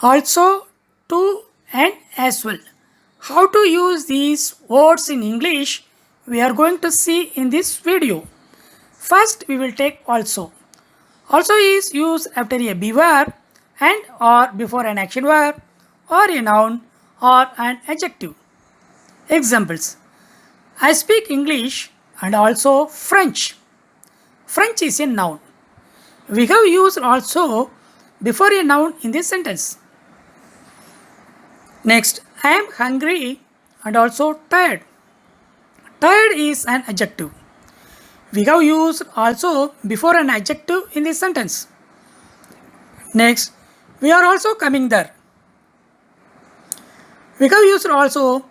Also, to and as well. How to use these words in English we are going to see in this video. First we will take also. Also is used after a be verb and or before an action verb or a noun or an adjective. Examples: I speak English and also French. French is a noun. We have used also before a noun in this sentence. Next, I am hungry and also tired. Tired is an adjective. We have used also before an adjective in this sentence. Next, we are also coming there. We have used also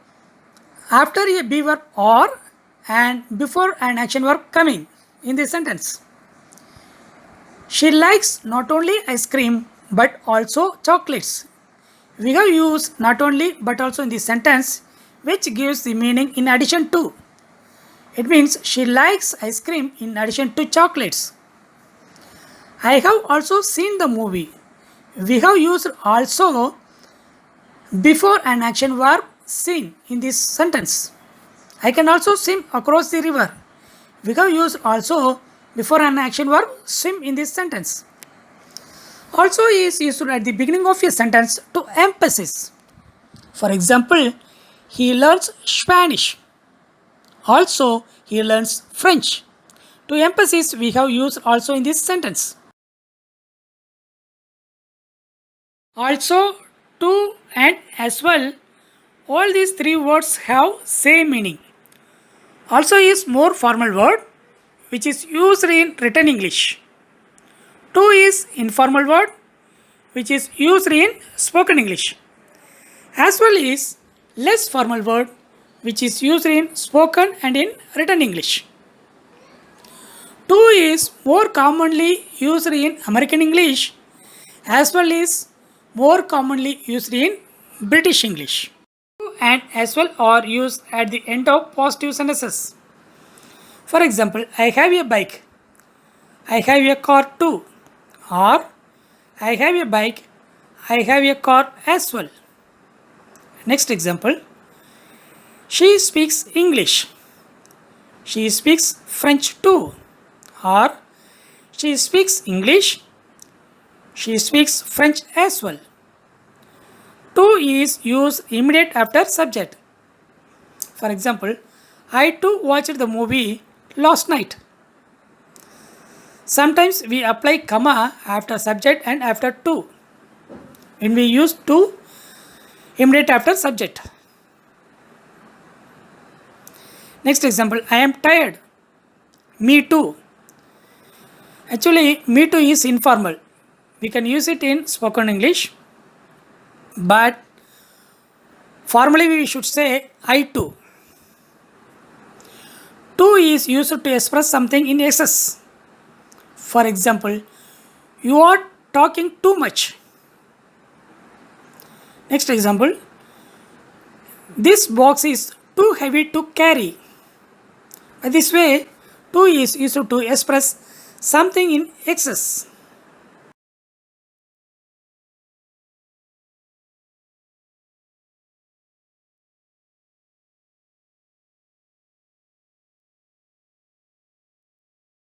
after a be verb or and before an action verb coming in this sentence. She likes not only ice cream but also chocolates. We have used not only but also in this sentence, which gives the meaning in addition to. It means she likes ice cream in addition to chocolates. I have also seen the movie. We have used also before an action verb seen in this sentence. I can also swim across the river. We have used also before an action verb swim in this sentence. Also is used at the beginning of a sentence to emphasize. For example, he learns Spanish. Also, he learns French. To emphasize, we have used also in this sentence. Also, to and as well, all these three words have same meaning. Also is more formal word which is used in written English. To is informal word which is used in spoken English. As well is less formal word which is used in spoken and in written English. To is more commonly used in American English as well as more commonly used in British English. To and as well are used at the end of positive sentences. For example, I have a bike. I have a car too. Or I have a bike. I have a car as well. Next example. She speaks English. She speaks French too. Or she speaks English. She speaks French as well. To is used immediate after subject. For example, I too watched the movie last night. Sometimes we apply comma after subject and after to. When we use to immediate after subject. Next example, I am tired. Me too. Actually, me too is informal. We can use it in spoken English, but formally we should say I too. To is used to express something in excess. For example, you are talking too much. Next example, this box is too heavy to carry. By this way, to is used to express something in excess.